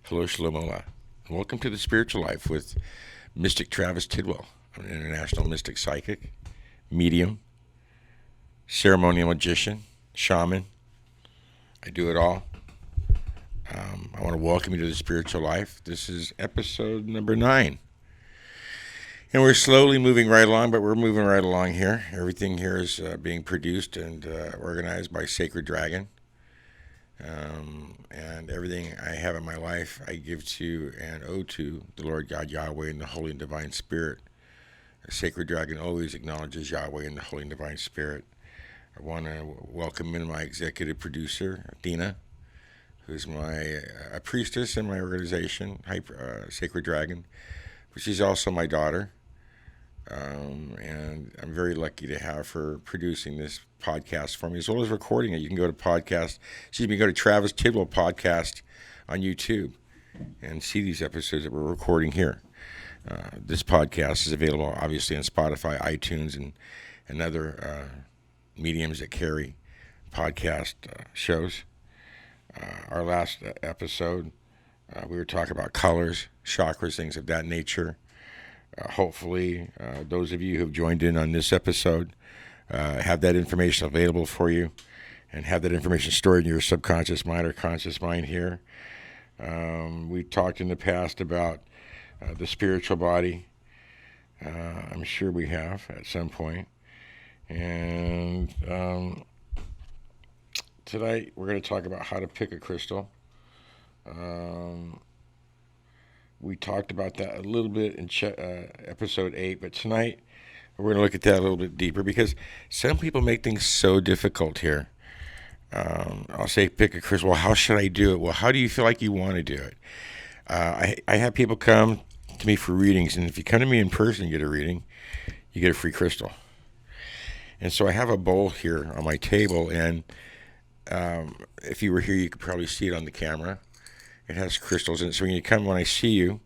Hello, Shlomola. Welcome to the Spiritual Life with Mystic Travis Tidwell. I'm an international mystic psychic, medium, ceremonial magician, shaman. I do it all. I want to welcome you to the Spiritual Life. This is episode number 9. And we're slowly moving right along, but we're moving right along here. Everything here is being produced and organized by Sacred Dragon. And everything I have in my life, I give to and owe to the Lord God Yahweh and the Holy and Divine Spirit. The Sacred Dragon always acknowledges Yahweh and the Holy and Divine Spirit. I want to welcome in my executive producer, Athena, who's a priestess in my organization, Sacred Dragon, but she's also my daughter. And I'm very lucky to have her producing this podcast for me, as well as recording it. You can go to Travis Tidwell Podcast on YouTube and see these episodes that we're recording here. This podcast is available, obviously, on Spotify, iTunes, and other mediums that carry podcast shows. Our last episode, we were talking about colors, chakras, things of that nature. Hopefully, those of you who have joined in on this episode have that information available for you and have that information stored in your subconscious mind or conscious mind here. We talked in the past about the spiritual body. I'm sure we have at some point. And tonight we're going to talk about how to pick a crystal. We talked about that a little bit in episode 8, but tonight we're going to look at that a little bit deeper because some people make things so difficult here. I'll say pick a crystal. Well, how should I do it? Well, how do you feel like you want to do it? I have people come to me for readings, and if you come to me in person and get a reading, you get a free crystal. And so I have a bowl here on my table, and if you were here, you could probably see it on the camera. It has crystals in it. So when I see you,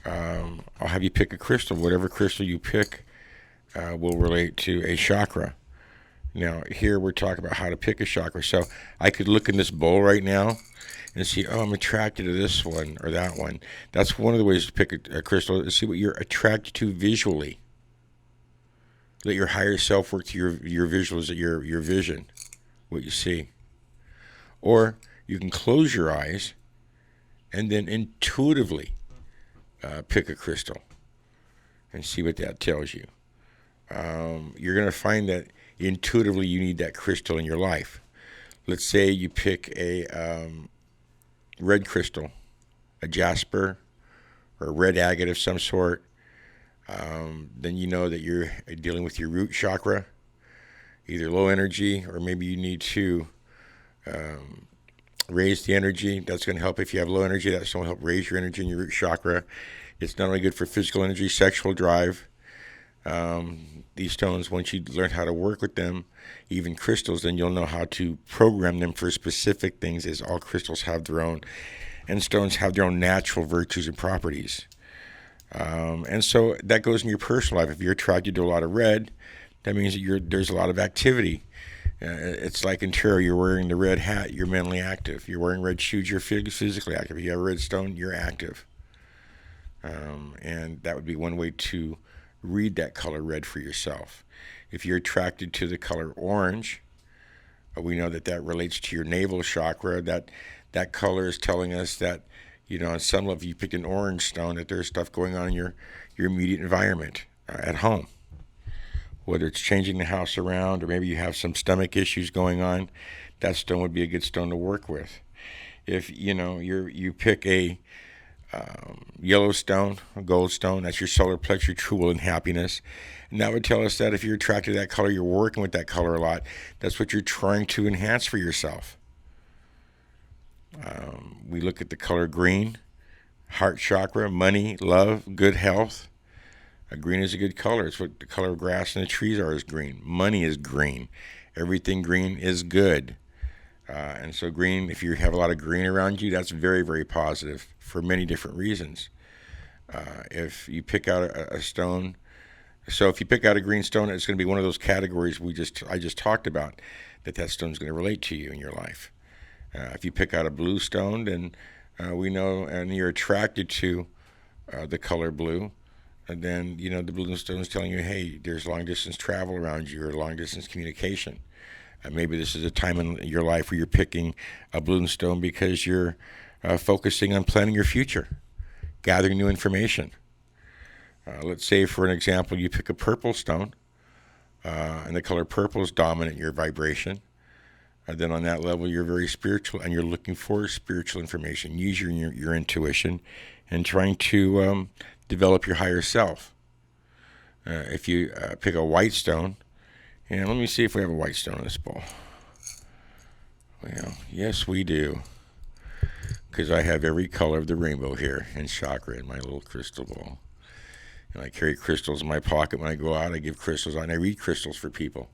I'll have you pick a crystal. Whatever crystal you pick will relate to a chakra. Now, here we're talking about how to pick a chakra. So I could look in this bowl right now and see, I'm attracted to this one or that one. That's one of the ways to pick a crystal, is see what you're attracted to visually. Let your higher self work through your visuals, your vision, what you see. Or you can close your eyes and then intuitively pick a crystal and see what that tells you. You're going to find that intuitively you need that crystal in your life. Let's say you pick a red crystal, a jasper, or a red agate of some sort. Then you know that you're dealing with your root chakra, either low energy or maybe you need to raise the energy. That's going to help. If you have low energy, that's going to help raise your energy in your root chakra. It's not only good for physical energy, sexual drive. These stones, once you learn how to work with them, even crystals, then you'll know how to program them for specific things, as all crystals have their own, and stones have their own natural virtues and properties. And so that goes in your personal life. If you're attracted to a lot of red, that means that there's a lot of activity. It's like in tarot, you're wearing the red hat, you're mentally active. You're wearing red shoes, you're physically active. If you have a red stone, you're active. And that would be one way to read that color red for yourself. If you're attracted to the color orange, we know that relates to your navel chakra. That color is telling us that, on some level, you picked an orange stone, that there's stuff going on in your immediate environment at home. Whether it's changing the house around or maybe you have some stomach issues going on, that stone would be a good stone to work with. If you pick a yellow stone, a gold stone, that's your solar plex, your true will and happiness. And that would tell us that if you're attracted to that color, you're working with that color a lot. That's what you're trying to enhance for yourself. We look at the color green, heart chakra, money, love, good health. Green is a good color. It's what the color of grass and the trees are, is green. Money is green. Everything green is good. And so green, if you have a lot of green around you, that's very, very positive for many different reasons. If you pick out a stone, so if you pick out a green stone, it's going to be one of those categories I just talked about, that stone is going to relate to you in your life. If you pick out a blue stone, then we know, and you're attracted to the color blue, and then the blue stone is telling you, hey, there's long distance travel around you or long distance communication. Maybe this is a time in your life where you're picking a blue stone because you're focusing on planning your future, gathering new information. Let's say, for an example, you pick a purple stone, and the color purple is dominant in your vibration. And then on that level, you're very spiritual, and you're looking for spiritual information. Use your intuition and trying to develop your higher self. If you pick a white stone, and let me see if we have a white stone in this bowl. Well, yes, we do, because I have every color of the rainbow here in chakra in my little crystal bowl. And I carry crystals in my pocket when I go out. I give crystals out, and I read crystals for people.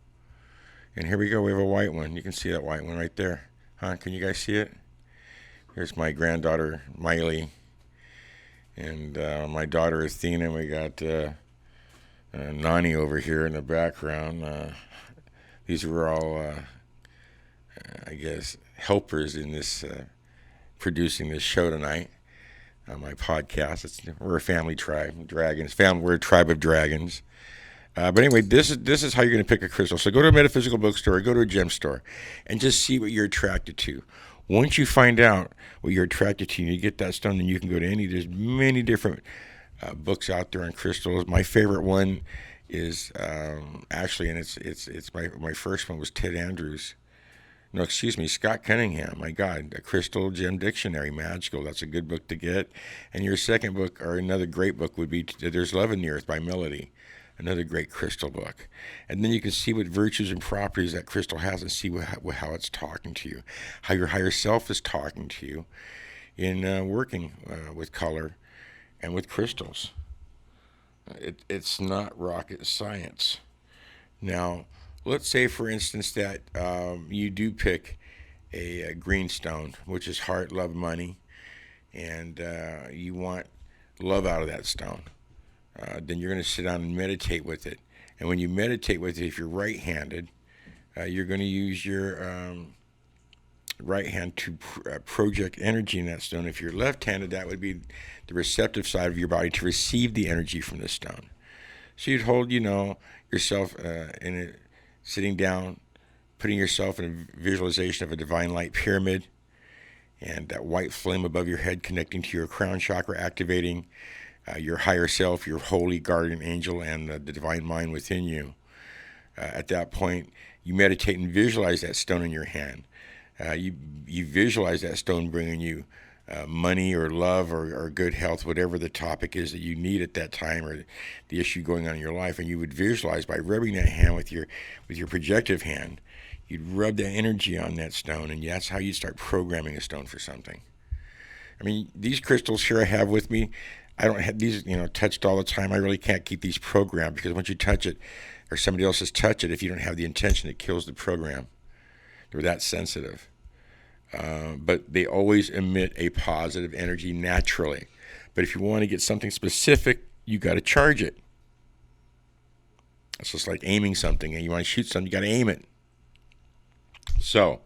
And here we go. We have a white one. You can see that white one right there. Huh? Can you guys see it? Here's my granddaughter, Miley, and my daughter, Athena. And we got Nani over here in the background. These were all, I guess, helpers in this producing this show tonight. My podcast. We're a family tribe, dragons. We're a tribe of dragons. But anyway, this is how you're going to pick a crystal. So go to a metaphysical bookstore, or go to a gem store, and just see what you're attracted to. Once you find out what you're attracted to, and you get that stone, then you can go to there's many different books out there on crystals. My favorite one is actually, and it's my first one was Ted Andrews. No, excuse me, Scott Cunningham. My God, a Crystal Gem Dictionary, magical. That's a good book to get. And your second book, or another great book, would be There's Love in the Earth by Melody. Another great crystal book. And then you can see what virtues and properties that crystal has, and see how it's talking to you, how your higher self is talking to you in working with color and with crystals. It's not rocket science. Now, let's say, for instance, that you do pick a green stone, which is heart, love, money, and you want love out of that stone. Then you're going to sit down and meditate with it. And when you meditate with it, if you're right-handed, you're going to use your right hand to project energy in that stone. If you're left-handed, that would be the receptive side of your body to receive the energy from the stone. So you'd hold, yourself sitting down, putting yourself in a visualization of a divine light pyramid, and that white flame above your head connecting to your crown chakra, activating your higher self, your holy guardian angel, and the divine mind within you. At that point, you meditate and visualize that stone in your hand. You visualize that stone bringing you money or love or good health, whatever the topic is that you need at that time, or the issue going on in your life. And you would visualize by rubbing that hand with your projective hand. You'd rub that energy on that stone, and that's how you start programming a stone for something. I mean, these crystals here I have with me, I don't have these, touched all the time. I really can't keep these programmed, because once you touch it, or somebody else has touched it, if you don't have the intention, it kills the program. They're that sensitive. But they always emit a positive energy naturally. But if you want to get something specific, you got to charge it. It's just like aiming something, and you want to shoot something, you got to aim it. So,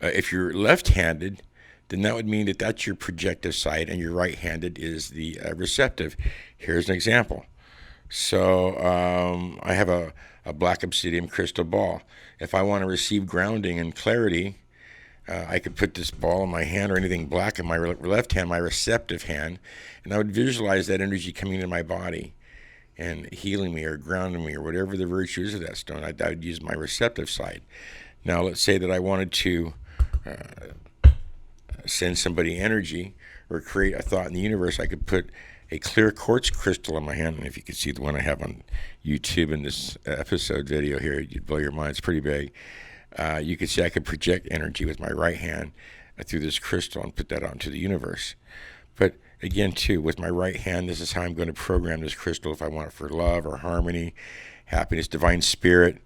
if you're left-handed, then that would mean that that's your projective side, and your right-handed is the receptive. Here's an example. So I have a black obsidian crystal ball. If I want to receive grounding and clarity, I could put this ball in my hand, or anything black in my left hand, my receptive hand, and I would visualize that energy coming into my body and healing me or grounding me, or whatever the virtue is of that stone. I would use my receptive side. Now, let's say that I wanted to send somebody energy or create a thought in the universe. I could put a clear quartz crystal in my hand, and if you could see the one I have on YouTube in this episode video here, you'd blow your mind. It's pretty big. You could see I could project energy with my right hand through this crystal and put that out into the universe. But again, too, with my right hand, this is how I'm going to program this crystal if I want it for love or harmony, happiness, divine spirit.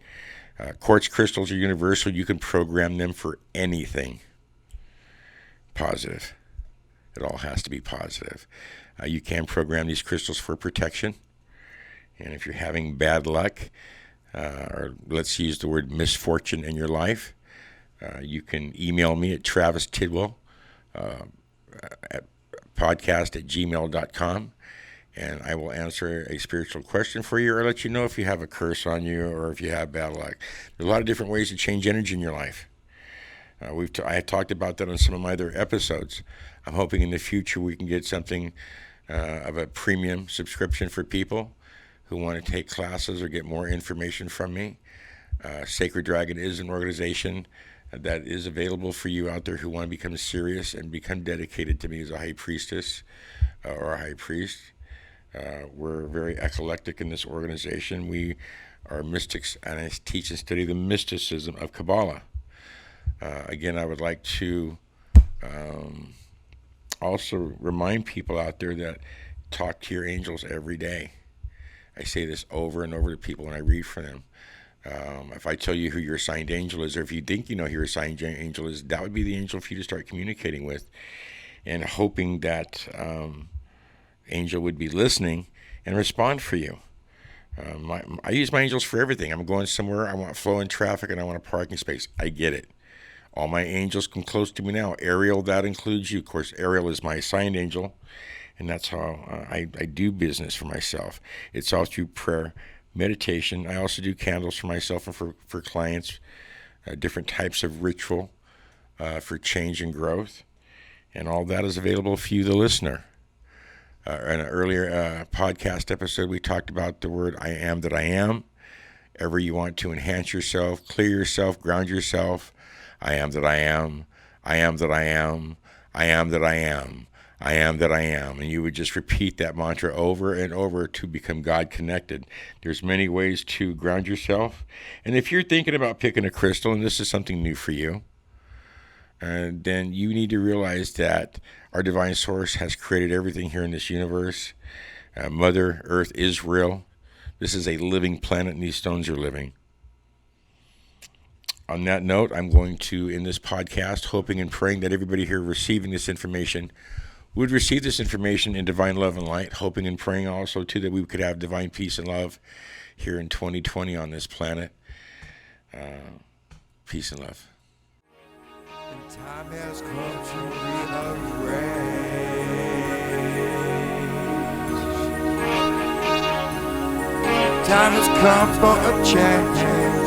Quartz crystals are universal. You can program them for anything positive. It all has to be positive. You can program these crystals for protection. And if you're having bad luck, or let's use the word misfortune in your life, you can email me at Travis Tidwell, at podcast@gmail.com, and I will answer a spiritual question for you or let you know if you have a curse on you or if you have bad luck. There's a lot of different ways to change energy in your life. I have talked about that on some of my other episodes. I'm hoping in the future we can get something of a premium subscription for people who want to take classes or get more information from me. Sacred Dragon is an organization that is available for you out there who want to become serious and become dedicated to me as a high priestess or a high priest. We're very eclectic in this organization. We are mystics, and I teach and study the mysticism of Kabbalah. Again, I would like to also remind people out there that talk to your angels every day. I say this over and over to people when I read for them. If I tell you who your assigned angel is, or if you think you know who your assigned angel is, that would be the angel for you to start communicating with, and hoping that angel would be listening and respond for you. I use my angels for everything. I'm going somewhere, I want flow in traffic, and I want a parking space. I get it. All my angels come close to me now. Ariel, that includes you. Of course, Ariel is my assigned angel, and that's how I do business for myself. It's all through prayer, meditation. I also do candles for myself and for clients, different types of ritual for change and growth, and all that is available for you, the listener. In an earlier podcast episode, we talked about the word I am that I am. Ever you want to enhance yourself, clear yourself, ground yourself, I am that I am, I am that I am, I am that I am, I am that I am. And you would just repeat that mantra over and over to become God connected. There's many ways to ground yourself. And if you're thinking about picking a crystal, and this is something new for you, then you need to realize that our divine source has created everything here in this universe. Mother Earth is real. This is a living planet, and these stones are living. On that note, I'm going to end this podcast hoping and praying that everybody here receiving this information would receive this information in divine love and light, hoping and praying also, too, that we could have divine peace and love here in 2020 on this planet. Peace and love. And time has come to rearrange. Time has come for a change.